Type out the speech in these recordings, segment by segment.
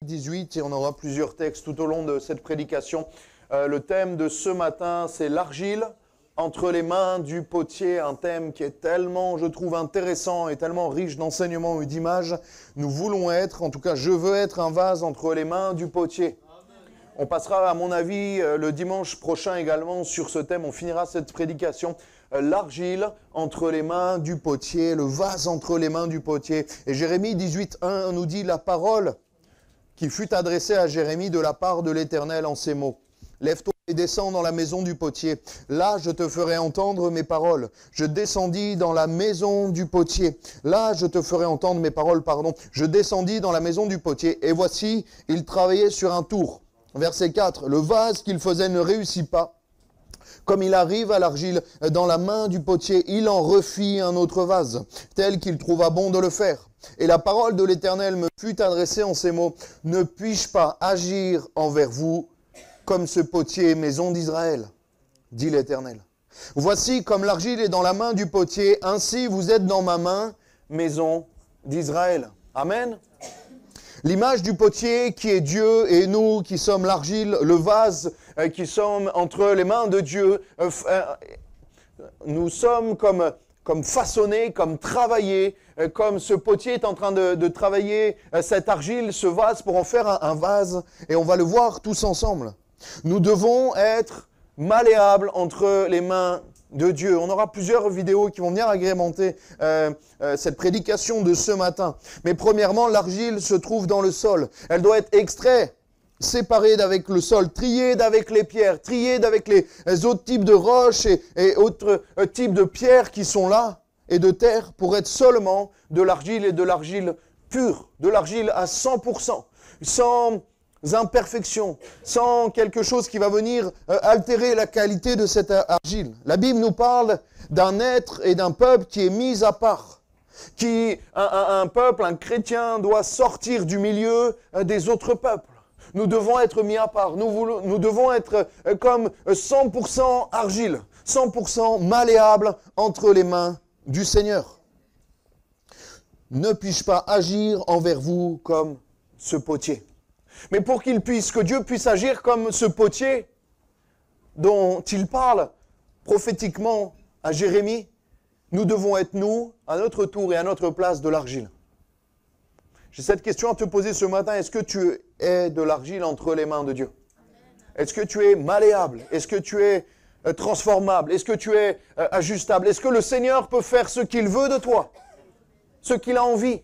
18 et on aura plusieurs textes tout au long de cette prédication. Le thème de ce matin, c'est l'argile entre les mains du potier, un thème qui est tellement, je trouve, intéressant et tellement riche d'enseignements et d'images. Nous voulons être, en tout cas je veux être un vase entre les mains du potier. On passera, à mon avis, le dimanche prochain également sur ce thème. On finira cette prédication. L'argile entre les mains du potier, le vase entre les mains du potier. Et Jérémie 18:1 nous dit la parole qui fut adressée à Jérémie de la part de l'Éternel en ces mots. Lève-toi et descends dans la maison du potier. Là, je te ferai entendre mes paroles. Je descendis dans la maison du potier. Là, je te ferai entendre mes paroles, pardon. Je descendis dans la maison du potier. Et voici, il travaillait sur un tour. Verset 4. Le vase qu'il faisait ne réussit pas. Comme il arrive à l'argile dans la main du potier, il en refit un autre vase, tel qu'il trouva bon de le faire. Et la parole de l'Éternel me fut adressée en ces mots. Ne puis-je pas agir envers vous comme ce potier, maison d'Israël, dit l'Éternel. Voici, comme l'argile est dans la main du potier, ainsi vous êtes dans ma main, maison d'Israël. Amen. L'image du potier qui est Dieu et nous qui sommes l'argile, le vase qui sommes entre les mains de Dieu. Nous sommes comme façonnés, comme travaillés, comme ce potier est en train de travailler cette argile, ce vase pour en faire un vase. Et on va le voir tous ensemble. Nous devons être malléables entre les mains de Dieu. On aura plusieurs vidéos qui vont venir agrémenter cette prédication de ce matin. Mais premièrement, l'argile se trouve dans le sol. Elle doit être extraite, séparée d'avec le sol, triée d'avec les pierres, triée d'avec les autres types de roches et autres types de pierres qui sont là, et de terre, pour être seulement de l'argile et de l'argile pure, de l'argile à 100%, sans imperfections, sans quelque chose qui va venir altérer la qualité de cette argile. La Bible nous parle d'un être et d'un peuple qui est mis à part. Un peuple, un chrétien doit sortir du milieu des autres peuples. Nous devons être mis à part. Nous devons être comme 100% argile, 100% malléable entre les mains du Seigneur. Ne puis-je pas agir envers vous comme ce potier ? Mais pour que Dieu puisse agir comme ce potier dont il parle prophétiquement à Jérémie, nous devons être nous, à notre tour et à notre place, de l'argile. J'ai cette question à te poser ce matin. Est-ce que tu es de l'argile entre les mains de Dieu? Est-ce que tu es malléable? Est-ce que tu es transformable? Est-ce que tu es ajustable? Est-ce que le Seigneur peut faire ce qu'il veut de toi? Ce qu'il a envie?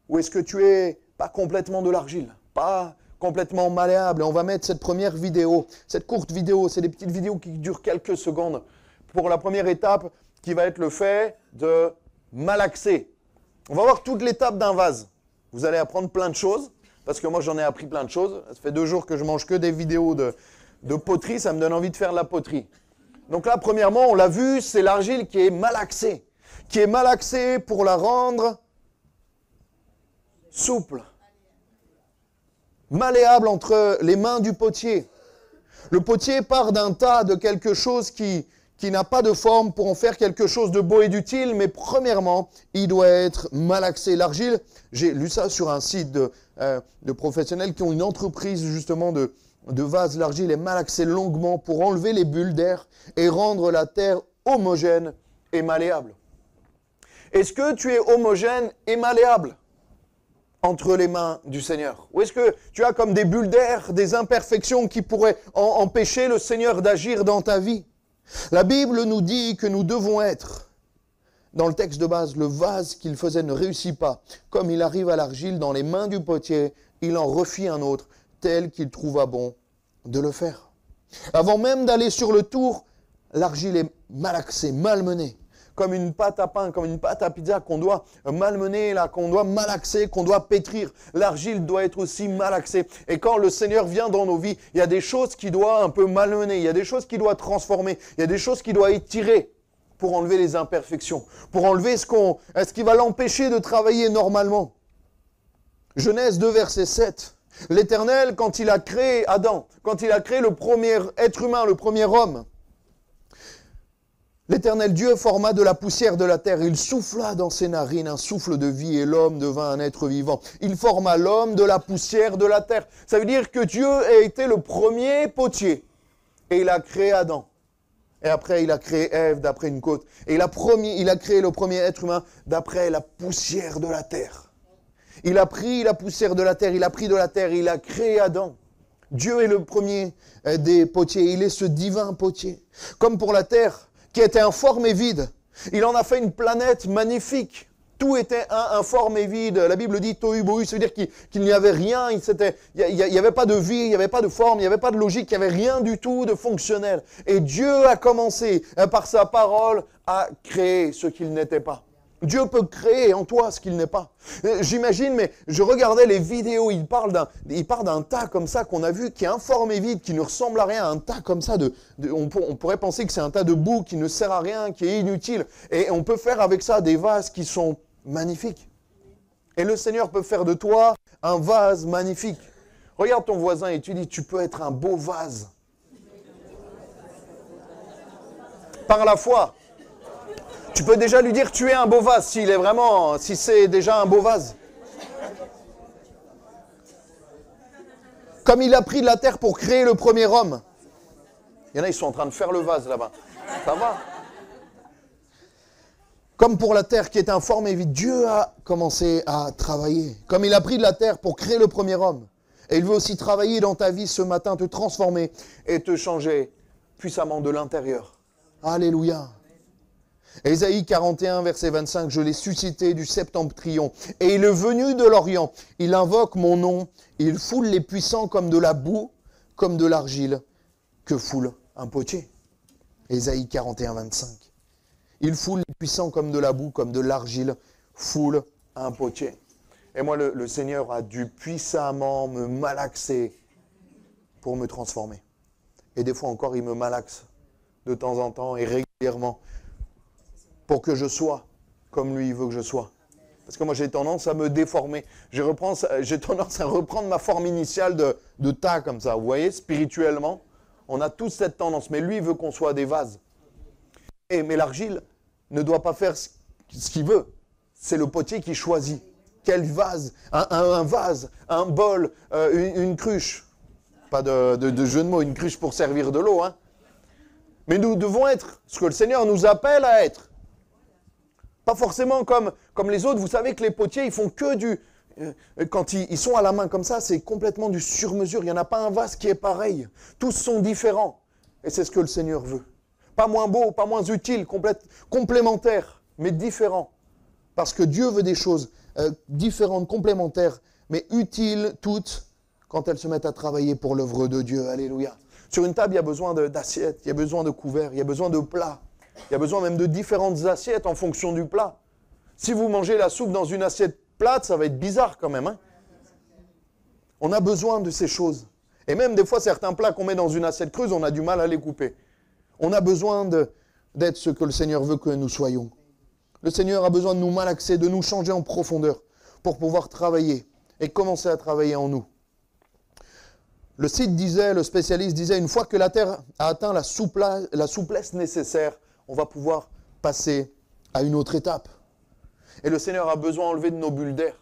Ou est-ce que tu es pas complètement de l'argile, pas complètement malléable? Et on va mettre cette première vidéo, cette courte vidéo, c'est des petites vidéos qui durent quelques secondes, pour la première étape qui va être le fait de malaxer. On va voir toute l'étape d'un vase. Vous allez apprendre plein de choses, parce que moi j'en ai appris plein de choses. Ça fait 2 jours que je mange que des vidéos de poterie, ça me donne envie de faire de la poterie. Donc là, premièrement, on l'a vu, c'est l'argile qui est malaxée pour la rendre souple, malléable entre les mains du potier. Le potier part d'un tas de quelque chose qui n'a pas de forme pour en faire quelque chose de beau et d'utile, mais premièrement, il doit être malaxé. L'argile, j'ai lu ça sur un site de professionnels qui ont une entreprise justement de vases. L'argile est malaxée longuement pour enlever les bulles d'air et rendre la terre homogène et malléable. Est-ce que tu es homogène et malléable entre les mains du Seigneur? Ou est-ce que tu as comme des bulles d'air, des imperfections qui pourraient empêcher le Seigneur d'agir dans ta vie? La Bible nous dit que nous devons être, dans le texte de base, le vase qu'il faisait ne réussit pas. Comme il arrive à l'argile dans les mains du potier, il en refit un autre, tel qu'il trouva bon de le faire. Avant même d'aller sur le tour, l'argile est malaxée, malmenée. Comme une pâte à pain, comme une pâte à pizza qu'on doit malmener, là, qu'on doit malaxer, qu'on doit pétrir. L'argile doit être aussi malaxée. Et quand le Seigneur vient dans nos vies, il y a des choses qu'il doit un peu malmener, il y a des choses qu'il doit transformer, il y a des choses qu'il doit étirer pour enlever les imperfections, pour enlever ce qui va l'empêcher de travailler normalement. Genèse 2, verset 7. L'Éternel, quand il a créé Adam, quand il a créé le premier être humain, le premier homme, L'Éternel Dieu forma de la poussière de la terre. Il souffla dans ses narines un souffle de vie et l'homme devint un être vivant. Il forma l'homme de la poussière de la terre. Ça veut dire que Dieu a été le premier potier. Et il a créé Adam. Et après, il a créé Ève d'après une côte. Et il a créé le premier être humain d'après la poussière de la terre. Il a pris la poussière de la terre, il a pris de la terre, il a créé Adam. Dieu est le premier des potiers. Il est ce divin potier. Comme pour la terre, qui était informe et vide. Il en a fait une planète magnifique. Tout était informe et vide. La Bible dit tohu bohu, ça veut dire qu'il n'y avait rien, il n'y avait pas de vie, il n'y avait pas de forme, il n'y avait pas de logique, il n'y avait rien du tout de fonctionnel. Et Dieu a commencé par sa parole à créer ce qu'il n'était pas. Dieu peut créer en toi ce qu'il n'est pas. J'imagine, mais je regardais les vidéos, il parle d'un tas comme ça qu'on a vu, qui est informe et vide, qui ne ressemble à rien, un tas comme ça, on pourrait penser que c'est un tas de boue qui ne sert à rien, qui est inutile. Et on peut faire avec ça des vases qui sont magnifiques. Et le Seigneur peut faire de toi un vase magnifique. Regarde ton voisin et tu dis, tu peux être un beau vase. Par la foi. Tu peux déjà lui dire tu es un beau vase, si c'est déjà un beau vase. Comme il a pris de la terre pour créer le premier homme. Il y en a, ils sont en train de faire le vase là-bas. Ça va. Comme pour la terre qui est informe et vide, Dieu a commencé à travailler. Comme il a pris de la terre pour créer le premier homme. Et il veut aussi travailler dans ta vie ce matin, te transformer et te changer puissamment de l'intérieur. Alléluia. Ésaïe 41, verset 25, « Je l'ai suscité du septentrion, et il est venu de l'Orient. Il invoque mon nom, il foule les puissants comme de la boue, comme de l'argile, que foule un potier. » Ésaïe 41, 25. Il foule les puissants comme de la boue, comme de l'argile, foule un potier. Et moi, le Seigneur a dû puissamment me malaxer pour me transformer. Et des fois encore, il me malaxe de temps en temps et régulièrement, pour que je sois comme lui veut que je sois. Parce que moi, j'ai tendance à me déformer. J'ai tendance à reprendre ma forme initiale de tas comme ça. Vous voyez, spirituellement, on a tous cette tendance. Mais lui, il veut qu'on soit des vases. Mais l'argile ne doit pas faire ce qu'il veut. C'est le potier qui choisit. Quel vase, un vase, un bol, une cruche. Pas de jeu de mots, une cruche pour servir de l'eau. Hein. Mais nous devons être ce que le Seigneur nous appelle à être. Pas forcément comme les autres. Vous savez que les potiers, ils font que du... quand ils sont à la main comme ça, c'est complètement du sur-mesure. Il n'y en a pas un vase qui est pareil. Tous sont différents. Et c'est ce que le Seigneur veut. Pas moins beau, pas moins utile, complémentaire, mais différent. Parce que Dieu veut des choses différentes, complémentaires, mais utiles toutes quand elles se mettent à travailler pour l'œuvre de Dieu. Alléluia. Sur une table, il y a besoin d'assiettes, il y a besoin de couverts, il y a besoin de plats. Il y a besoin même de différentes assiettes en fonction du plat. Si vous mangez la soupe dans une assiette plate, ça va être bizarre quand même. Hein. On a besoin de ces choses. Et même des fois, certains plats qu'on met dans une assiette creuse, on a du mal à les couper. On a besoin d'être ce que le Seigneur veut que nous soyons. Le Seigneur a besoin de nous malaxer, de nous changer en profondeur pour pouvoir travailler et commencer à travailler en nous. Le spécialiste disait, une fois que la terre a atteint la souplesse nécessaire, on va pouvoir passer à une autre étape. Et le Seigneur a besoin d'enlever de nos bulles d'air.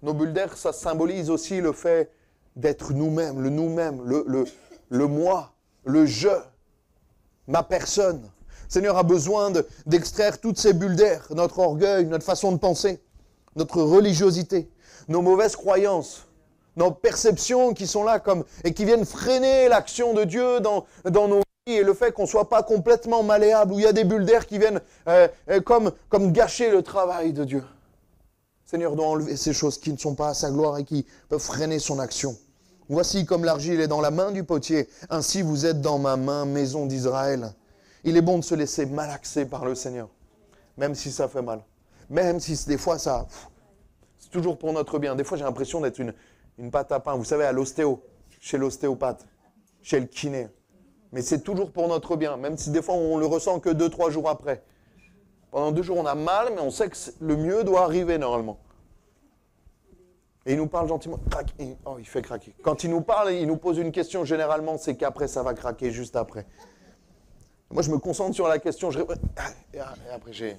Nos bulles d'air, ça symbolise aussi le fait d'être nous-mêmes, le moi, le je, ma personne. Le Seigneur a besoin d'extraire toutes ces bulles d'air, notre orgueil, notre façon de penser, notre religiosité, nos mauvaises croyances, nos perceptions qui sont là et qui viennent freiner l'action de Dieu dans nos vies et le fait qu'on ne soit pas complètement malléable, où il y a des bulles d'air qui viennent comme gâcher le travail de Dieu. Le Seigneur doit enlever ces choses qui ne sont pas à sa gloire et qui peuvent freiner son action. Voici comme l'argile est dans la main du potier, ainsi vous êtes dans ma main, maison d'Israël. Il est bon de se laisser malaxer par le Seigneur, même si ça fait mal. Même si des fois c'est toujours pour notre bien. Des fois j'ai l'impression d'être une pâte à pain, vous savez, à l'ostéo, chez l'ostéopathe, chez le kiné. Mais c'est toujours pour notre bien, même si des fois on le ressent que 2-3 jours après. Pendant 2 jours on a mal, mais on sait que le mieux doit arriver normalement. Et il nous parle gentiment, crac, il fait craquer. Quand il nous parle, il nous pose une question, généralement c'est qu'après ça va craquer juste après. Moi, je me concentre sur la question, et après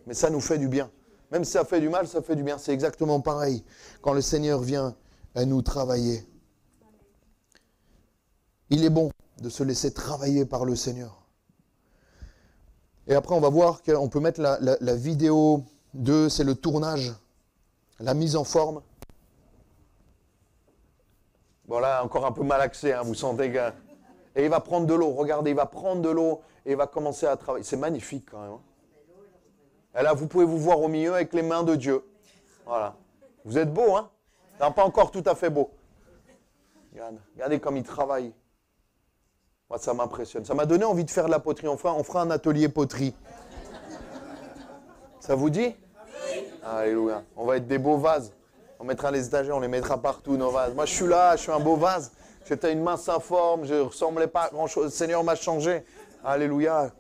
Mais ça nous fait du bien. Même si ça fait du mal, ça fait du bien. C'est exactement pareil quand le Seigneur vient à nous travailler. Il est bon de se laisser travailler par le Seigneur. Et après, on va voir qu'on peut mettre la vidéo 2, c'est le tournage, la mise en forme. Bon là, encore un peu malaxé, hein, vous sentez que... Et il va prendre de l'eau, regardez, il va prendre de l'eau et il va commencer à travailler. C'est magnifique quand même. Hein. Et là, vous pouvez vous voir au milieu avec les mains de Dieu. Voilà. Vous êtes beau, hein? Non, pas encore tout à fait beau. Regardez comme il travaille. Moi, ça m'impressionne. Ça m'a donné envie de faire de la poterie. On fera un atelier poterie. Ça vous dit? Alléluia. On va être des beaux vases. On mettra les étagères, on les mettra partout, nos vases. Moi, je suis là, je suis un beau vase. J'étais une mince informe, je ne ressemblais pas à grand-chose. Le Seigneur m'a changé. Alléluia.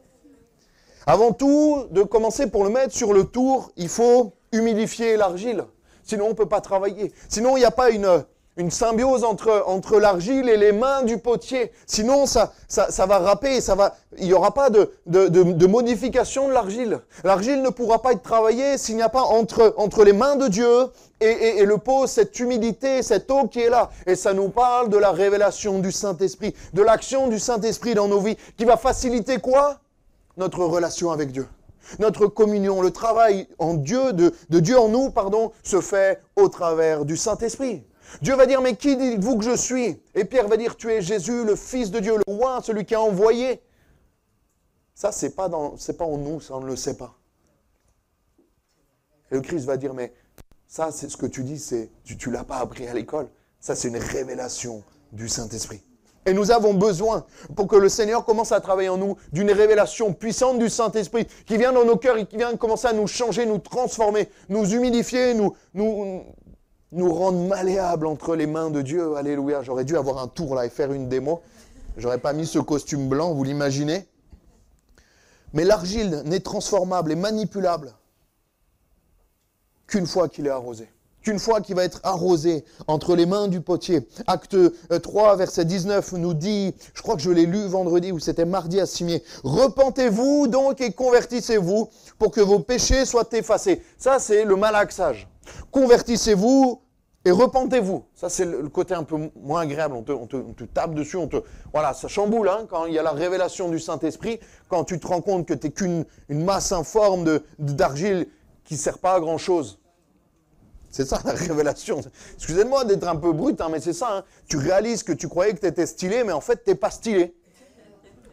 Avant tout, de commencer pour le mettre sur le tour, il faut humidifier l'argile. Sinon, on ne peut pas travailler. Sinon, il n'y a pas une symbiose entre l'argile et les mains du potier. Sinon, ça va râper, il n'y aura pas de modification de l'argile. L'argile ne pourra pas être travaillée s'il n'y a pas entre les mains de Dieu et le pot, cette humidité, cette eau qui est là. Et ça nous parle de la révélation du Saint-Esprit, de l'action du Saint-Esprit dans nos vies, qui va faciliter quoi? Notre relation avec Dieu. Notre communion, le travail en Dieu, de Dieu en nous, se fait au travers du Saint-Esprit. Dieu va dire, mais qui dites-vous que je suis? Et Pierre va dire, tu es Jésus, le Fils de Dieu, le roi, celui qui a envoyé. Ça, c'est pas en nous, ça on ne le sait pas. Et le Christ va dire, mais ça, c'est ce que tu dis, tu ne l'as pas appris à l'école. Ça, c'est une révélation du Saint-Esprit. Et nous avons besoin, pour que le Seigneur commence à travailler en nous, d'une révélation puissante du Saint-Esprit, qui vient dans nos cœurs et qui vient commencer à nous changer, nous transformer, nous humidifier, nous rendre malléables entre les mains de Dieu. Alléluia. J'aurais dû avoir un tour là et faire une démo. J'aurais pas mis ce costume blanc, vous l'imaginez. Mais l'argile n'est transformable et manipulable qu'une fois qu'il est arrosé. Qu'une fois qu'il va être arrosé entre les mains du potier. Acte 3, verset 19 nous dit, je crois que je l'ai lu vendredi ou c'était mardi à Cimier, « Repentez-vous donc et convertissez-vous pour que vos péchés soient effacés. » Ça, c'est le malaxage. Convertissez-vous et repentez-vous. Ça, c'est le côté un peu moins agréable. On te tape dessus. Voilà, ça chamboule hein, quand il y a la révélation du Saint-Esprit, quand tu te rends compte que tu n'es qu'une masse informe d'argile qui ne sert pas à grand-chose. C'est ça la révélation. Excusez-moi d'être un peu brut, hein, mais c'est ça. Hein. Tu réalises que tu croyais que tu étais stylé, mais en fait, tu n'es pas stylé.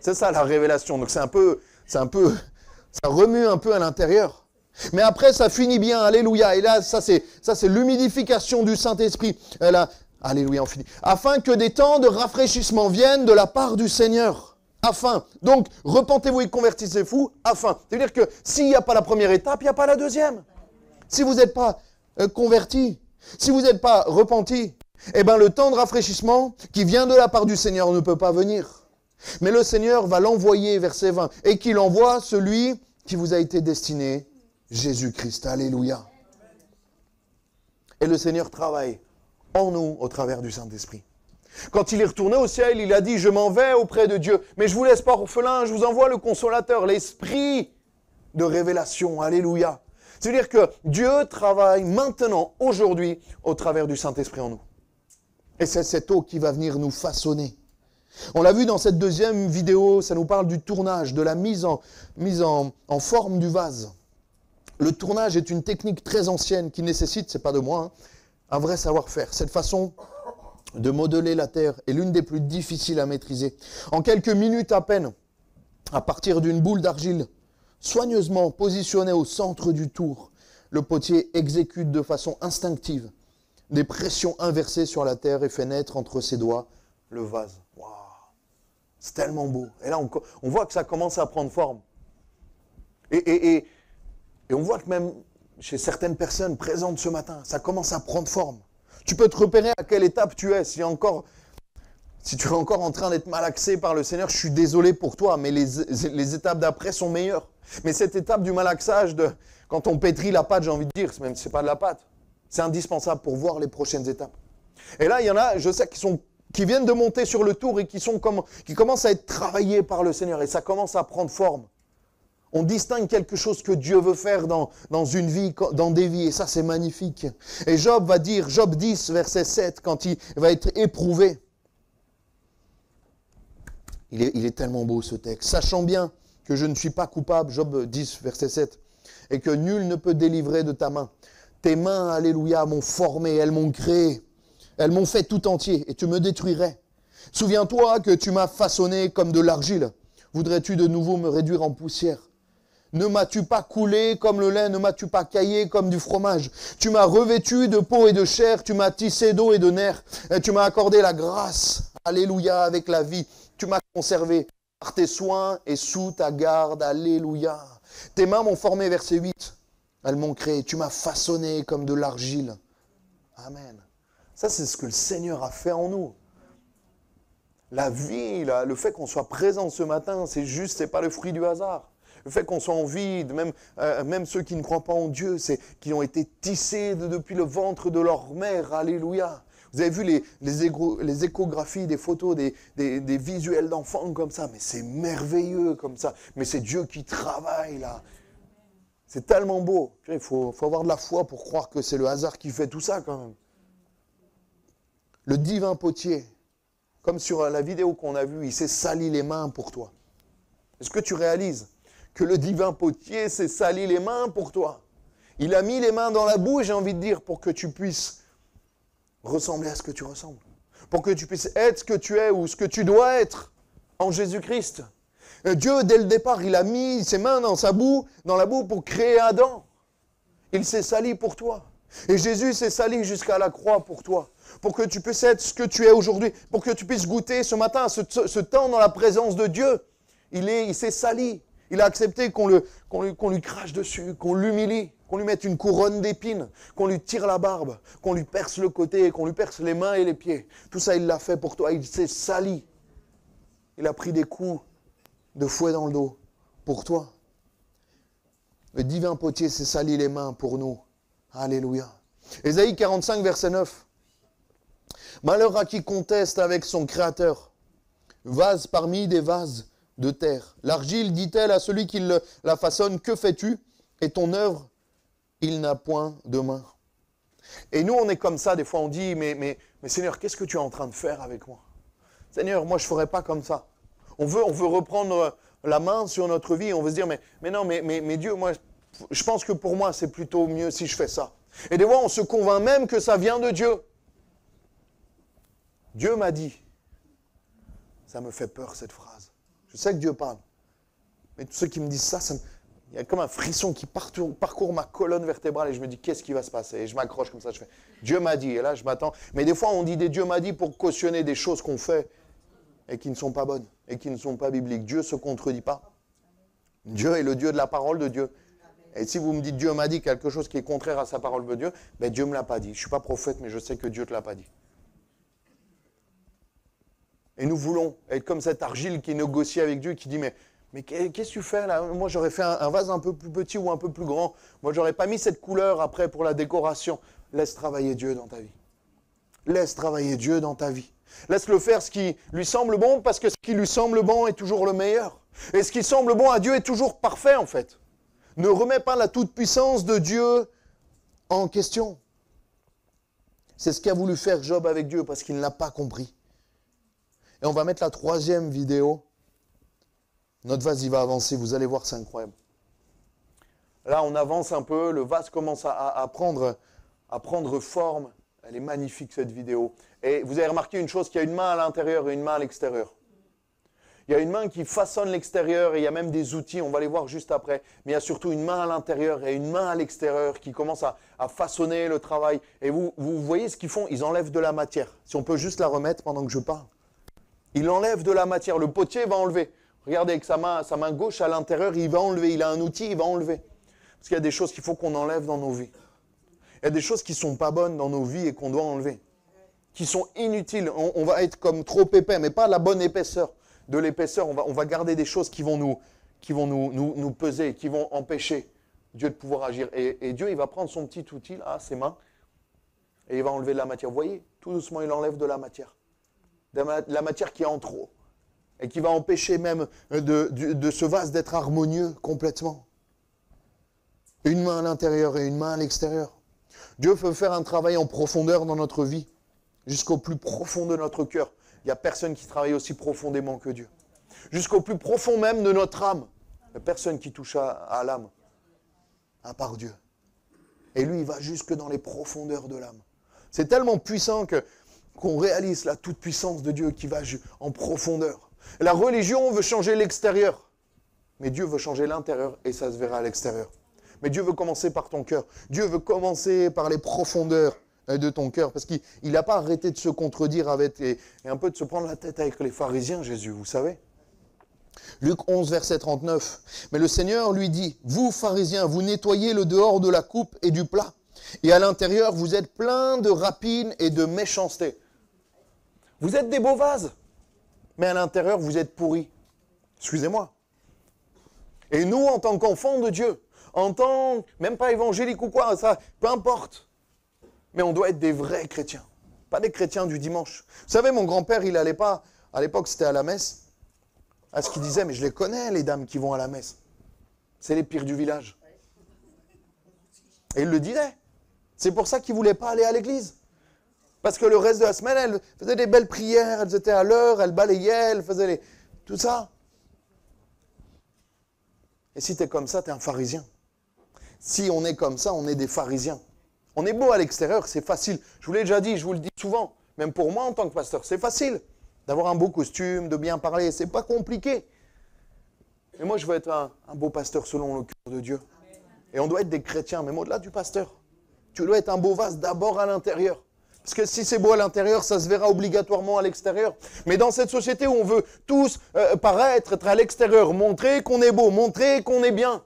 C'est ça la révélation. Donc ça remue un peu à l'intérieur. Mais après, ça finit bien. Alléluia. Et là, ça c'est l'humidification du Saint-Esprit. Là, alléluia, on finit. Afin que des temps de rafraîchissement viennent de la part du Seigneur. Afin. Donc, repentez-vous et convertissez-vous. Afin. C'est-à-dire que s'il n'y a pas la première étape, il n'y a pas la deuxième. Si vous n'êtes pas converti, si vous n'êtes pas repenti, eh bien le temps de rafraîchissement qui vient de la part du Seigneur ne peut pas venir. Mais le Seigneur va l'envoyer, verset 20, et qu'il envoie celui qui vous a été destiné, Jésus-Christ. Alléluia. Et le Seigneur travaille en nous au travers du Saint-Esprit. Quand il est retourné au ciel, il a dit, je m'en vais auprès de Dieu, mais je ne vous laisse pas orphelin, je vous envoie le consolateur, l'esprit de révélation. Alléluia. C'est-à-dire que Dieu travaille maintenant, aujourd'hui, au travers du Saint-Esprit en nous. Et c'est cette eau qui va venir nous façonner. On l'a vu dans cette deuxième vidéo, ça nous parle du tournage, de la mise en forme du vase. Le tournage est une technique très ancienne qui nécessite, c'est pas de moi, un vrai savoir-faire. Cette façon de modeler la terre est l'une des plus difficiles à maîtriser. En quelques minutes à peine, à partir d'une boule d'argile, soigneusement positionné au centre du tour, le potier exécute de façon instinctive des pressions inversées sur la terre et fait naître entre ses doigts le vase. Waouh, c'est tellement beau. Et là, on voit que ça commence à prendre forme. Et on voit que même chez certaines personnes présentes ce matin, ça commence à prendre forme. Tu peux te repérer à quelle étape tu es. Si tu es encore en train d'être malaxé par le Seigneur, je suis désolé pour toi, mais les étapes d'après sont meilleures. Mais cette étape du malaxage, quand on pétrit la pâte, j'ai envie de dire, même si ce n'est pas de la pâte, c'est indispensable pour voir les prochaines étapes. Et là, il y en a, je sais, qui sont qui viennent de monter sur le tour et qui commencent à être travaillés par le Seigneur. Et ça commence à prendre forme. On distingue quelque chose que Dieu veut faire dans une vie, dans des vies. Et ça, c'est magnifique. Et Job va dire, Job 10, verset 7, quand il va être éprouvé. Il est tellement beau ce texte. Sachant bien que je ne suis pas coupable, Job 10, verset 7, et que nul ne peut délivrer de ta main. Tes mains, alléluia, m'ont formé, elles m'ont créé. Elles m'ont fait tout entier et tu me détruirais. Souviens-toi que tu m'as façonné comme de l'argile. Voudrais-tu de nouveau me réduire en poussière? Ne m'as-tu pas coulé comme le lait? Ne m'as-tu pas caillé comme du fromage? Tu m'as revêtu de peau et de chair. Tu m'as tissé d'eau et de nerfs. Et tu m'as accordé la grâce. Alléluia, avec la vie. Tu m'as conservé par tes soins et sous ta garde. Alléluia. Tes mains m'ont formé, verset 8. Elles m'ont créé. Tu m'as façonné comme de l'argile. Amen. Ça, c'est ce que le Seigneur a fait en nous. La vie, le fait qu'on soit présent ce matin, c'est pas le fruit du hasard. Le fait qu'on soit en vie, même ceux qui ne croient pas en Dieu, qui ont été tissés depuis le ventre de leur mère. Alléluia. Vous avez vu les échographies, des photos, des visuels d'enfants comme ça. Mais c'est merveilleux comme ça. Mais c'est Dieu qui travaille là. C'est tellement beau. Il faut avoir de la foi pour croire que c'est le hasard qui fait tout ça quand même. Le divin potier, comme sur la vidéo qu'on a vue, il s'est sali les mains pour toi. Est-ce que tu réalises que le divin potier s'est sali les mains pour toi? Il a mis les mains dans la boue, j'ai envie de dire, pour que tu puisses ressembler à ce que tu ressembles. Pour que tu puisses être ce que tu es ou ce que tu dois être en Jésus-Christ. Dieu, dès le départ, il a mis ses mains dans la boue pour créer Adam. Il s'est sali pour toi. Et Jésus s'est sali jusqu'à la croix pour toi. Pour que tu puisses être ce que tu es aujourd'hui. Pour que tu puisses goûter ce matin, ce temps dans la présence de Dieu. Il s'est sali. Il a accepté qu'on lui crache dessus, qu'on l'humilie, qu'on lui mette une couronne d'épines, qu'on lui tire la barbe, qu'on lui perce le côté, qu'on lui perce les mains et les pieds. Tout ça, il l'a fait pour toi. Il s'est sali. Il a pris des coups de fouet dans le dos pour toi. Le divin potier s'est sali les mains pour nous. Alléluia. Ésaïe 45, verset 9. Malheur à qui conteste avec son Créateur. Vase parmi des vases de terre. L'argile dit-elle à celui qui la façonne, que fais-tu? Et ton œuvre, il n'a point de main. Et nous, on est comme ça, des fois on dit, mais Seigneur, qu'est-ce que tu es en train de faire avec moi? Seigneur, moi je ne ferai pas comme ça. On veut reprendre la main sur notre vie, on veut se dire, mais non, mais Dieu, moi, je pense que pour moi, c'est plutôt mieux si je fais ça. Et des fois, on se convainc même que ça vient de Dieu. Dieu m'a dit. Ça me fait peur, cette phrase. Je sais que Dieu parle. Mais tous ceux qui me disent ça, il y a comme un frisson qui parcourt ma colonne vertébrale et je me dis, qu'est-ce qui va se passer? Et je m'accroche comme ça, je fais, Dieu m'a dit. Et là, je m'attends. Mais des fois, on dit des Dieu m'a dit pour cautionner des choses qu'on fait et qui ne sont pas bonnes et qui ne sont pas bibliques. Dieu ne se contredit pas. Dieu est le Dieu de la parole de Dieu. Et si vous me dites Dieu m'a dit quelque chose qui est contraire à sa parole de Dieu, ben Dieu ne me l'a pas dit. Je ne suis pas prophète, mais je sais que Dieu ne te l'a pas dit. Et nous voulons être comme cette argile qui négocie avec Dieu, qui dit, mais qu'est-ce que tu fais là? Moi, j'aurais fait un vase un peu plus petit ou un peu plus grand. Moi, j'aurais pas mis cette couleur après pour la décoration. Laisse travailler Dieu dans ta vie. Laisse travailler Dieu dans ta vie. Laisse-le faire ce qui lui semble bon, parce que ce qui lui semble bon est toujours le meilleur. Et ce qui semble bon à Dieu est toujours parfait, en fait. Ne remets pas la toute-puissance de Dieu en question. C'est ce qu'a voulu faire Job avec Dieu, parce qu'il ne l'a pas compris. Et on va mettre la troisième vidéo. Notre vase, il va avancer. Vous allez voir, c'est incroyable. Là, on avance un peu. Le vase commence à prendre forme. Elle est magnifique, cette vidéo. Et vous avez remarqué une chose, qu'il y a une main à l'intérieur et une main à l'extérieur. Il y a une main qui façonne l'extérieur et il y a même des outils, on va les voir juste après. Mais il y a surtout une main à l'intérieur et une main à l'extérieur qui commence à façonner le travail. Et vous voyez ce qu'ils font? Ils enlèvent de la matière. Si on peut juste la remettre pendant que je parle. Il enlève de la matière. Le potier va enlever. Regardez, avec sa main gauche à l'intérieur, il va enlever. Il a un outil, il va enlever. Parce qu'il y a des choses qu'il faut qu'on enlève dans nos vies. Il y a des choses qui ne sont pas bonnes dans nos vies et qu'on doit enlever. Qui sont inutiles. On va être comme trop épais, mais pas la bonne épaisseur. De l'épaisseur, on va garder des choses qui vont nous peser, qui vont empêcher Dieu de pouvoir agir. Et Dieu, il va prendre son petit outil, là, ses mains, et il va enlever de la matière. Vous voyez, tout doucement, il enlève de la matière. la matière qui est en trop, et qui va empêcher même de ce vase d'être harmonieux complètement. Une main à l'intérieur et une main à l'extérieur. Dieu veut faire un travail en profondeur dans notre vie, jusqu'au plus profond de notre cœur. Il n'y a personne qui travaille aussi profondément que Dieu. Jusqu'au plus profond même de notre âme. Il n'y a personne qui touche à l'âme, à part Dieu. Et lui, il va jusque dans les profondeurs de l'âme. C'est tellement puissant qu'on réalise la toute-puissance de Dieu qui va en profondeur. Et la religion veut changer l'extérieur, mais Dieu veut changer l'intérieur et ça se verra à l'extérieur. Mais Dieu veut commencer par ton cœur. Dieu veut commencer par les profondeurs de ton cœur, parce qu'il n'a pas arrêté de se contredire avec et un peu de se prendre la tête avec les pharisiens, Jésus, vous savez. Luc 11, verset 39. Mais le Seigneur lui dit, vous pharisiens, vous nettoyez le dehors de la coupe et du plat, et à l'intérieur, vous êtes pleins de rapine et de méchanceté. Vous êtes des beaux vases, mais à l'intérieur, vous êtes pourris. Excusez-moi. Et nous, en tant qu'enfants de Dieu, en tant, même pas évangélique ou quoi, ça, peu importe, mais on doit être des vrais chrétiens, pas des chrétiens du dimanche. Vous savez, mon grand-père, il n'allait pas, à l'époque, c'était à la messe, à ce qu'il disait, mais je les connais, les dames qui vont à la messe. C'est les pires du village. Et il le disait. C'est pour ça qu'il ne voulait pas aller à l'église. Parce que le reste de la semaine, elles faisaient des belles prières, elles étaient à l'heure, elles balayaient, elles faisaient tout ça. Et si tu es comme ça, tu es un pharisien. Si on est comme ça, on est des pharisiens. On est beau à l'extérieur, c'est facile. Je vous l'ai déjà dit, je vous le dis souvent. Même pour moi, en tant que pasteur, c'est facile d'avoir un beau costume, de bien parler. C'est pas compliqué. Mais moi, je veux être un beau pasteur selon le cœur de Dieu. Et on doit être des chrétiens, même au-delà du pasteur. Tu dois être un beau vase d'abord à l'intérieur. Parce que si c'est beau à l'intérieur, ça se verra obligatoirement à l'extérieur. Mais dans cette société où on veut tous paraître, être à l'extérieur, montrer qu'on est beau, montrer qu'on est bien.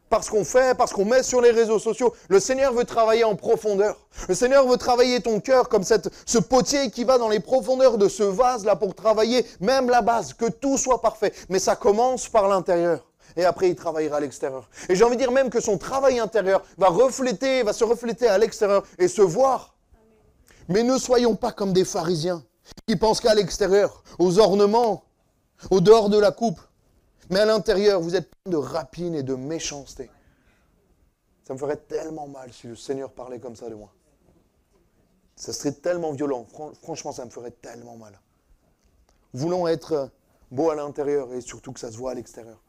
Parce qu'on fait, parce qu'on met sur les réseaux sociaux. Le Seigneur veut travailler en profondeur. Le Seigneur veut travailler ton cœur comme ce potier qui va dans les profondeurs de ce vase-là pour travailler même la base, que tout soit parfait. Mais ça commence par l'intérieur. Et après, il travaillera à l'extérieur. Et j'ai envie de dire même que son travail intérieur va se refléter à l'extérieur et se voir. Mais ne soyons pas comme des pharisiens qui pensent qu'à l'extérieur, aux ornements, au dehors de la coupe. Mais à l'intérieur, vous êtes plein de rapine et de méchanceté. Ça me ferait tellement mal si le Seigneur parlait comme ça de moi. Ça serait tellement violent. Franchement, ça me ferait tellement mal. Voulons être beaux à l'intérieur et surtout que ça se voit à l'extérieur.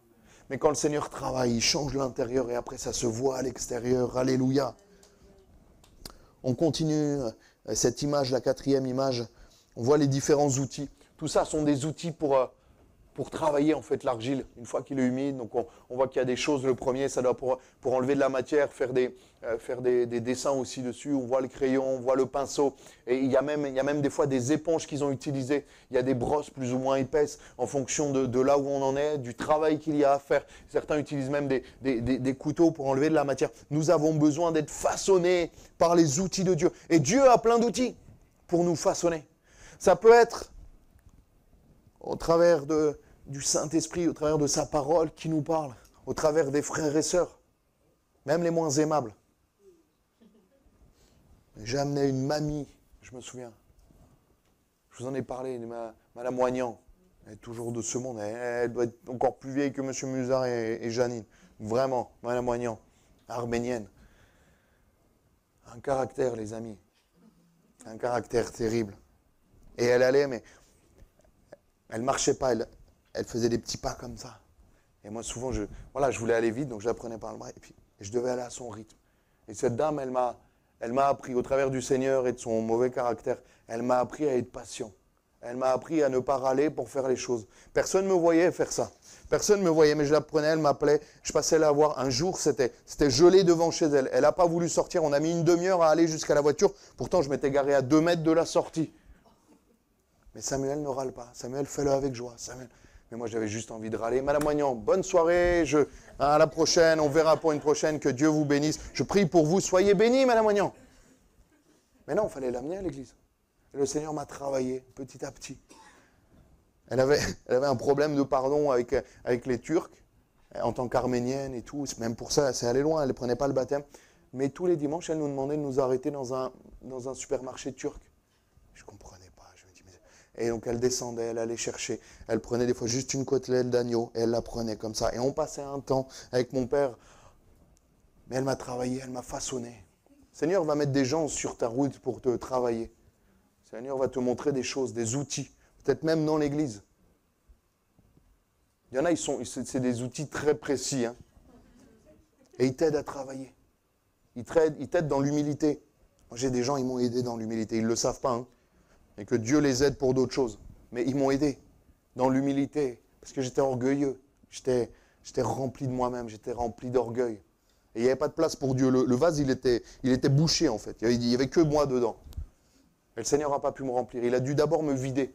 Mais quand le Seigneur travaille, il change l'intérieur et après ça se voit à l'extérieur. Alléluia. On continue cette image, la 4e image. On voit les différents outils. Tout ça sont des outils pour travailler en fait l'argile, une fois qu'il est humide. Donc on voit qu'il y a des choses. Le premier, ça doit pour enlever de la matière, faire des dessins aussi dessus. On voit le crayon, on voit le pinceau. Et il y a même des fois des éponges qu'ils ont utilisées. Il y a des brosses plus ou moins épaisses en fonction de là où on en est, du travail qu'il y a à faire. Certains utilisent même des couteaux pour enlever de la matière. Nous avons besoin d'être façonnés par les outils de Dieu. Et Dieu a plein d'outils pour nous façonner. Ça peut être au travers du Saint-Esprit, au travers de sa parole qui nous parle, au travers des frères et sœurs, même les moins aimables. J'ai amené une mamie, je me souviens. Je vous en ai parlé, Madame Moignan. Elle est toujours de ce monde. Elle doit être encore plus vieille que M. Musard et Janine. Vraiment, Madame Moignan, arménienne. Un caractère, les amis. Un caractère terrible. Et elle allait, mais elle ne marchait pas. Elle faisait des petits pas comme ça. Et moi, souvent, je voulais aller vite, donc je la prenais par le bras. Et puis, je devais aller à son rythme. Et cette dame, elle m'a appris, au travers du Seigneur et de son mauvais caractère, elle m'a appris à être patient. Elle m'a appris à ne pas râler pour faire les choses. Personne ne me voyait faire ça. Personne ne me voyait, mais je la prenais, elle m'appelait. Je passais la voir. Un jour, c'était gelé devant chez elle. Elle n'a pas voulu sortir. On a mis une demi-heure à aller jusqu'à la voiture. Pourtant, je m'étais garé à 2 mètres de la sortie. Mais Samuel ne râle pas. Samuel, fais-le avec joie. Samuel. Mais moi, j'avais juste envie de râler. Madame Moignan, bonne soirée. À la prochaine. On verra pour une prochaine. Que Dieu vous bénisse. Je prie pour vous. Soyez bénis, Madame Moignan. Mais non, il fallait l'amener à l'église. Et le Seigneur m'a travaillé petit à petit. Elle avait un problème de pardon avec les Turcs, en tant qu'arménienne et tout. Même pour ça, c'est allé loin. Elle ne prenait pas le baptême. Mais tous les dimanches, elle nous demandait de nous arrêter dans un supermarché turc. Je ne comprenais pas. Je me dis, mais Et donc elle descendait, elle allait chercher. Elle prenait des fois juste une côtelette d'agneau et elle la prenait comme ça. Et on passait un temps avec mon père. Mais elle m'a travaillé, elle m'a façonné. Le Seigneur va mettre des gens sur ta route pour te travailler. Le Seigneur va te montrer des choses, des outils. Peut-être même dans l'église. Il y en a, c'est des outils très précis. Hein. Et ils t'aident à travailler. Ils t'aident dans l'humilité. Moi, j'ai des gens, ils m'ont aidé dans l'humilité. Ils ne le savent pas. Hein. Et que Dieu les aide pour d'autres choses. Mais ils m'ont aidé dans l'humilité. Parce que j'étais orgueilleux. J'étais rempli de moi-même. J'étais rempli d'orgueil. Et il n'y avait pas de place pour Dieu. Le vase, il était bouché en fait. Il n'y avait que moi dedans. Et le Seigneur n'a pas pu me remplir. Il a dû d'abord me vider.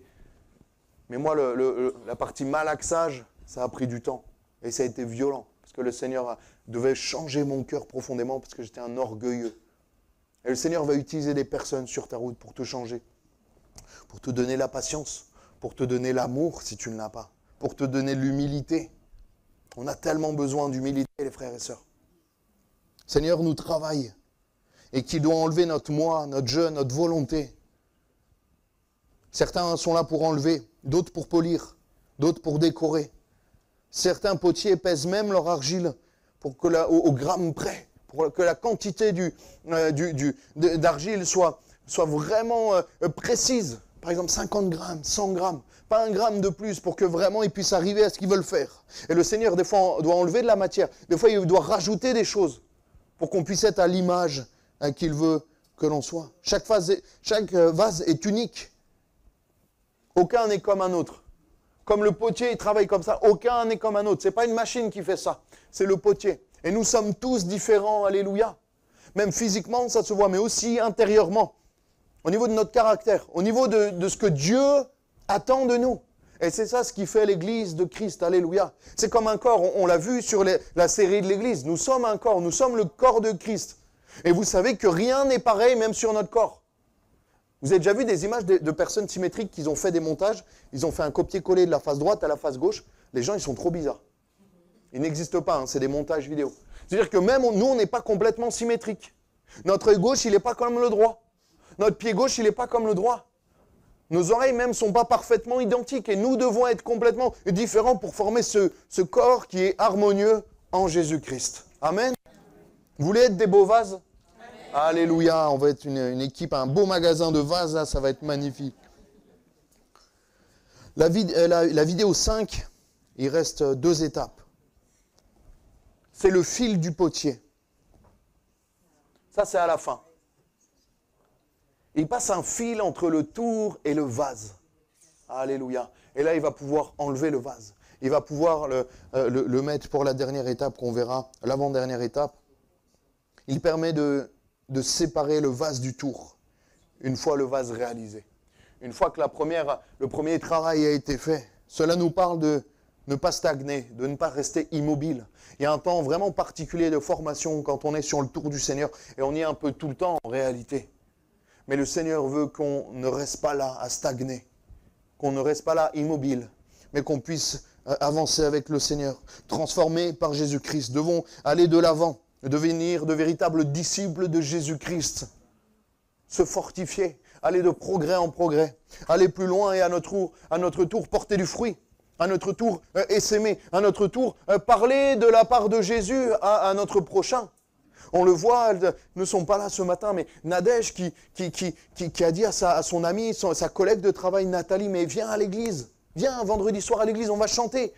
Mais moi, la partie malaxage, ça a pris du temps. Et ça a été violent. Parce que le Seigneur devait changer mon cœur profondément parce que j'étais un orgueilleux. Et le Seigneur va utiliser des personnes sur ta route pour te changer. Pour te donner la patience. Pour te donner l'amour si tu ne l'as pas. Pour te donner l'humilité. On a tellement besoin d'humilité, les frères et sœurs. Le Seigneur nous travaille. Et qu'il doit enlever notre moi, notre je, notre volonté. Certains sont là pour enlever, d'autres pour polir, d'autres pour décorer. Certains potiers pèsent même leur argile pour que au gramme près, pour que la quantité d'argile soit vraiment précise. Par exemple, 50 grammes, 100 grammes, pas un gramme de plus pour que vraiment ils puissent arriver à ce qu'ils veulent faire. Et le Seigneur, des fois, doit enlever de la matière. Des fois, il doit rajouter des choses pour qu'on puisse être à l'image qu'il veut que l'on soit. Chaque vase est unique. Aucun n'est comme un autre. Comme le potier, il travaille comme ça, aucun n'est comme un autre. Ce n'est pas une machine qui fait ça, c'est le potier. Et nous sommes tous différents, alléluia. Même physiquement, ça se voit, mais aussi intérieurement. Au niveau de notre caractère, au niveau de ce que Dieu attend de nous. Et c'est ça ce qui fait l'Église de Christ, alléluia. C'est comme un corps, on l'a vu sur la série de l'Église. Nous sommes un corps, nous sommes le corps de Christ. Et vous savez que rien n'est pareil, même sur notre corps. Vous avez déjà vu des images de personnes symétriques qui ont fait des montages, ils ont fait un copier-coller de la face droite à la face gauche. Les gens, ils sont trop bizarres. Ils n'existent pas, hein, c'est des montages vidéo. C'est-à-dire que même nous, on n'est pas complètement symétrique. Notre œil gauche, il n'est pas comme le droit. Notre pied gauche, il n'est pas comme le droit. Nos oreilles même ne sont pas parfaitement identiques. Et nous devons être complètement différents pour former ce corps qui est harmonieux en Jésus-Christ. Amen. Vous voulez être des beaux vases ? Alléluia, on va être une équipe, un beau magasin de vases, là, ça va être magnifique. La vidéo 5, il reste 2 étapes. C'est le fil du potier. Ça, c'est à la fin. Il passe un fil entre le tour et le vase. Alléluia. Et là, il va pouvoir enlever le vase. Il va pouvoir le mettre pour la dernière étape qu'on verra, l'avant-dernière étape. Il permet de séparer le vase du tour, une fois le vase réalisé. Une fois que le premier travail a été fait, cela nous parle de ne pas stagner, de ne pas rester immobile. Il y a un temps vraiment particulier de formation quand on est sur le tour du Seigneur, et on y est un peu tout le temps en réalité. Mais le Seigneur veut qu'on ne reste pas là à stagner, qu'on ne reste pas là immobile, mais qu'on puisse avancer avec le Seigneur, transformés par Jésus-Christ. Devons aller de l'avant, devenir de véritables disciples de Jésus-Christ, se fortifier, aller de progrès en progrès, aller plus loin et à notre tour porter du fruit, à notre tour essaimer, à notre tour parler de la part de Jésus à notre prochain. On le voit, elles ne sont pas là ce matin, mais Nadège qui a dit à son amie, sa collègue de travail Nathalie, mais viens à l'église, viens vendredi soir à l'église, on va chanter,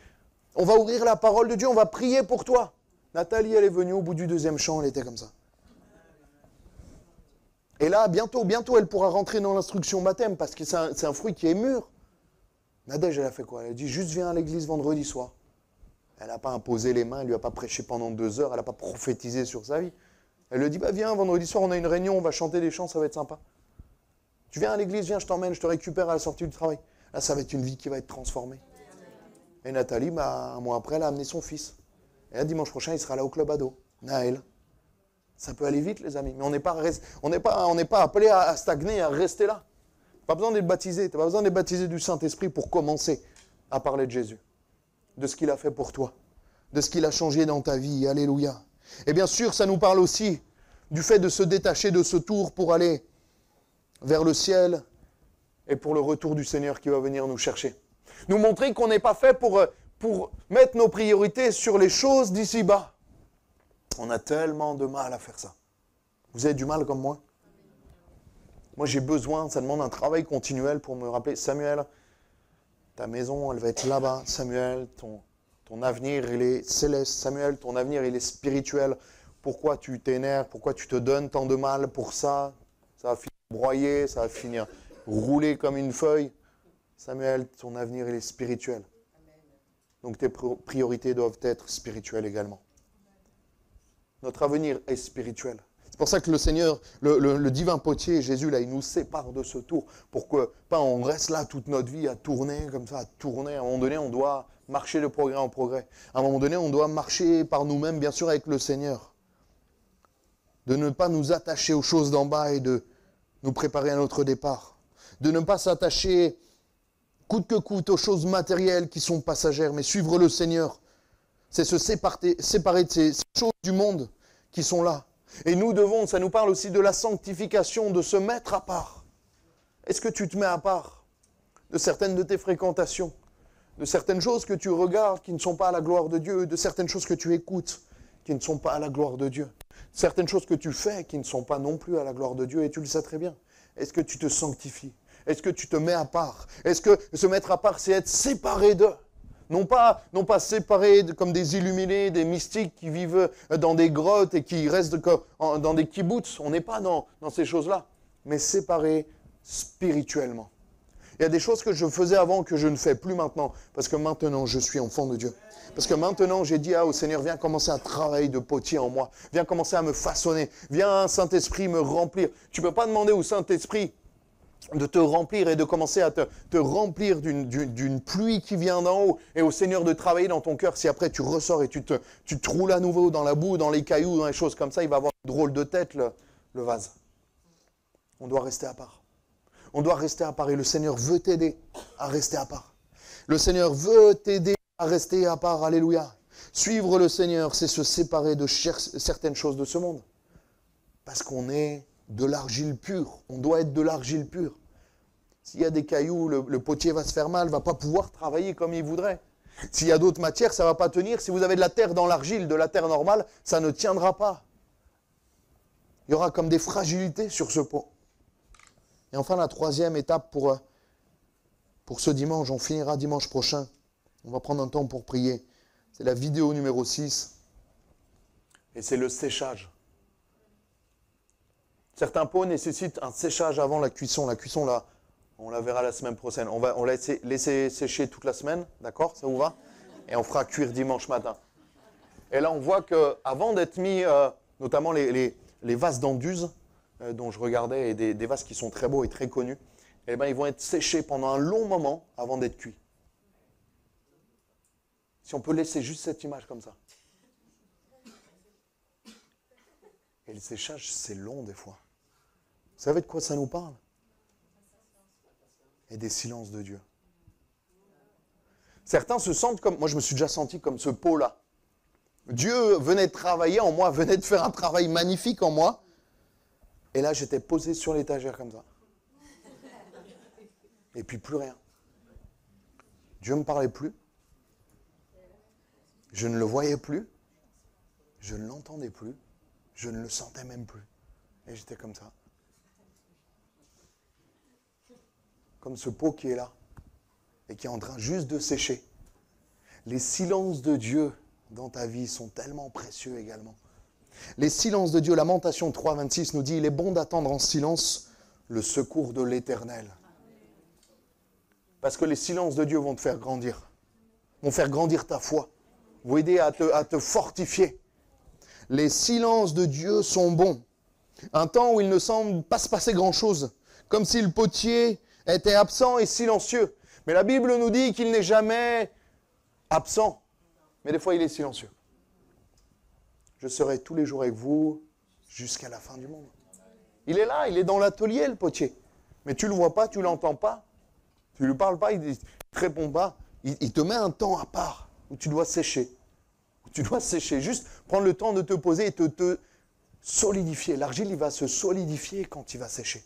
on va ouvrir la parole de Dieu, on va prier pour toi. Nathalie, elle est venue au bout du 2e chant, elle était comme ça. Et là, bientôt, elle pourra rentrer dans l'instruction baptême, parce que c'est un fruit qui est mûr. Nadège, elle a fait quoi? Elle a dit, juste viens à l'église vendredi soir. Elle n'a pas imposé les mains, elle ne lui a pas prêché pendant 2 heures, elle n'a pas prophétisé sur sa vie. Elle lui dit, viens, vendredi soir, on a une réunion, on va chanter des chants, ça va être sympa. Tu viens à l'église, viens, je t'emmène, je te récupère à la sortie du travail. Là, ça va être une vie qui va être transformée. Et Nathalie, un mois après, elle a amené son fils. Et là, dimanche prochain, il sera là au club ado, Naël. Ça peut aller vite, les amis, mais on n'est pas appelé à stagner, à rester là. Pas besoin d'être baptisé, tu n'as pas besoin d'être baptisé du Saint-Esprit pour commencer à parler de Jésus, de ce qu'il a fait pour toi, de ce qu'il a changé dans ta vie, alléluia. Et bien sûr, ça nous parle aussi du fait de se détacher de ce tour pour aller vers le ciel et pour le retour du Seigneur qui va venir nous chercher. Nous montrer qu'on n'est pas fait pour mettre nos priorités sur les choses d'ici-bas. On a tellement de mal à faire ça. Vous avez du mal comme moi? Moi, j'ai besoin, ça demande un travail continuel pour me rappeler, Samuel, ta maison, elle va être là-bas. Samuel, ton avenir, il est céleste. Samuel, ton avenir, il est spirituel. Pourquoi tu t'énerves? Pourquoi tu te donnes tant de mal pour ça? Ça va finir broyé, ça va finir roulé comme une feuille. Samuel, ton avenir, il est spirituel. Donc tes priorités doivent être spirituelles également. Notre avenir est spirituel. C'est pour ça que le Seigneur, le divin potier, Jésus, là, il nous sépare de ce tour. Pour que pas on reste là toute notre vie à tourner comme ça, à tourner. À un moment donné, on doit marcher de progrès en progrès. À un moment donné, on doit marcher par nous-mêmes, bien sûr, avec le Seigneur. De ne pas nous attacher aux choses d'en bas et de nous préparer à notre départ. De ne pas s'attacher coûte que coûte aux choses matérielles qui sont passagères, mais suivre le Seigneur. C'est se séparer de ces choses du monde qui sont là. Et nous devons, ça nous parle aussi de la sanctification, de se mettre à part. Est-ce que tu te mets à part de certaines de tes fréquentations, de certaines choses que tu regardes qui ne sont pas à la gloire de Dieu, de certaines choses que tu écoutes qui ne sont pas à la gloire de Dieu, certaines choses que tu fais qui ne sont pas non plus à la gloire de Dieu, et tu le sais très bien. Est-ce que tu te sanctifies? Est-ce que tu te mets à part? Est-ce que se mettre à part, c'est être séparé d'eux? Non pas séparés comme des illuminés, des mystiques qui vivent dans des grottes et qui restent dans des kibboutz. On n'est pas dans ces choses-là, mais séparés spirituellement. Il y a des choses que je faisais avant que je ne fais plus maintenant, parce que maintenant je suis enfant de Dieu. Parce que maintenant j'ai dit au Seigneur, viens commencer un travail de potier en moi, viens commencer à me façonner, viens Saint-Esprit me remplir. Tu ne peux pas demander au Saint-Esprit de te remplir et de commencer à te remplir d'une pluie qui vient d'en haut, et au Seigneur de travailler dans ton cœur. Si après tu ressors et tu te roules à nouveau dans la boue, dans les cailloux, dans les choses comme ça, il va avoir une drôle de tête le vase. On doit rester à part. On doit rester à part, et le Seigneur veut t'aider à rester à part. Le Seigneur veut t'aider à rester à part, alléluia. Suivre le Seigneur, c'est se séparer de certaines choses de ce monde. Parce qu'on est de l'argile pure. On doit être de l'argile pure. S'il y a des cailloux, le potier va se faire mal, ne va pas pouvoir travailler comme il voudrait. S'il y a d'autres matières, ça ne va pas tenir. Si vous avez de la terre dans l'argile, de la terre normale, ça ne tiendra pas. Il y aura comme des fragilités sur ce pot. Et enfin, la troisième étape pour ce dimanche, on finira dimanche prochain. On va prendre un temps pour prier. C'est la vidéo numéro 6. Et c'est le séchage. Certains pots nécessitent un séchage avant la cuisson. La cuisson, là, on la verra la semaine prochaine. On va laisser sécher toute la semaine, d'accord? Ça vous va? Et on fera cuire dimanche matin. Et là, on voit qu'avant d'être mis, notamment les vases d'Anduze, dont je regardais, et des vases qui sont très beaux et très connus, eh ben, ils vont être séchés pendant un long moment avant d'être cuits. Si on peut laisser juste cette image comme ça. Et le séchage, c'est long des fois. Vous savez de quoi ça nous parle? Et des silences de Dieu. Certains se sentent comme... Moi, je me suis déjà senti comme ce pot-là. Dieu venait de travailler en moi, venait de faire un travail magnifique en moi. Et là, j'étais posé sur l'étagère comme ça. Et puis plus rien. Dieu ne me parlait plus. Je ne le voyais plus. Je ne l'entendais plus. Je ne le sentais même plus. Et j'étais comme ça. Comme ce pot qui est là. Et qui est en train juste de sécher. Les silences de Dieu dans ta vie sont tellement précieux également. Les silences de Dieu, Lamentation 3, 26 nous dit « Il est bon d'attendre en silence le secours de l'Éternel. » Parce que les silences de Dieu vont te faire grandir. Vont faire grandir ta foi. Vont aider à te fortifier. Les silences de Dieu sont bons. Un temps où il ne semble pas se passer grand-chose. Comme si le potier était absent et silencieux. Mais la Bible nous dit qu'il n'est jamais absent. Mais des fois, il est silencieux. Je serai tous les jours avec vous jusqu'à la fin du monde. Il est là, il est dans l'atelier, le potier. Mais tu ne le vois pas, tu ne l'entends pas. Tu ne lui parles pas, il ne te répond pas. Il te met un temps à part où tu dois sécher. Où tu dois sécher. Juste prendre le temps de te poser et te solidifier. L'argile, il va se solidifier quand il va sécher.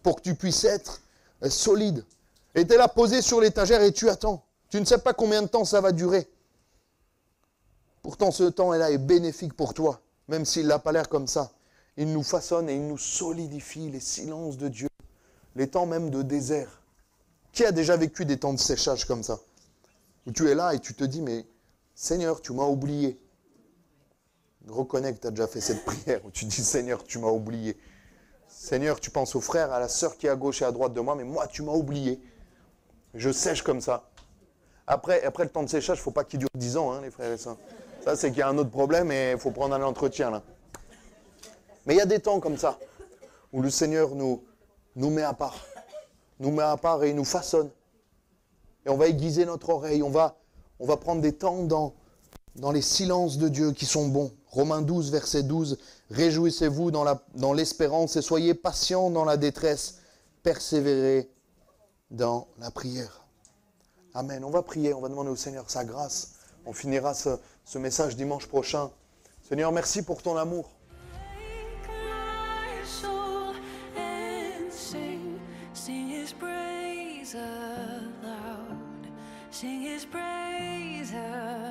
Pour que tu puisses être solide. Et tu es là posé sur l'étagère et tu attends. Tu ne sais pas combien de temps ça va durer. Pourtant, ce temps est bénéfique pour toi, même s'il n'a pas l'air comme ça. Il nous façonne et il nous solidifie les silences de Dieu, les temps même de désert. Qui a déjà vécu des temps de séchage comme ça? Où tu es là et tu te dis, mais Seigneur, tu m'as oublié. Reconnais que tu as déjà fait cette prière où tu dis, Seigneur, tu m'as oublié. Seigneur, tu penses au frère, à la sœur qui est à gauche et à droite de moi, mais moi, tu m'as oublié. Je sèche comme ça. Après le temps de séchage, il ne faut pas qu'il dure 10 ans, hein, les frères et sœurs. Ça, c'est qu'il y a un autre problème et il faut prendre un entretien, là. Mais il y a des temps comme ça, où le Seigneur nous met à part. Nous met à part et il nous façonne. Et on va aiguiser notre oreille, on va prendre des temps dans les silences de Dieu qui sont bons. Romains 12, verset 12. Réjouissez-vous dans l'espérance et soyez patients dans la détresse. Persévérez dans la prière. Amen. On va prier, on va demander au Seigneur sa grâce. On finira ce message dimanche prochain. Seigneur, merci pour ton amour. Sing his praise aloud.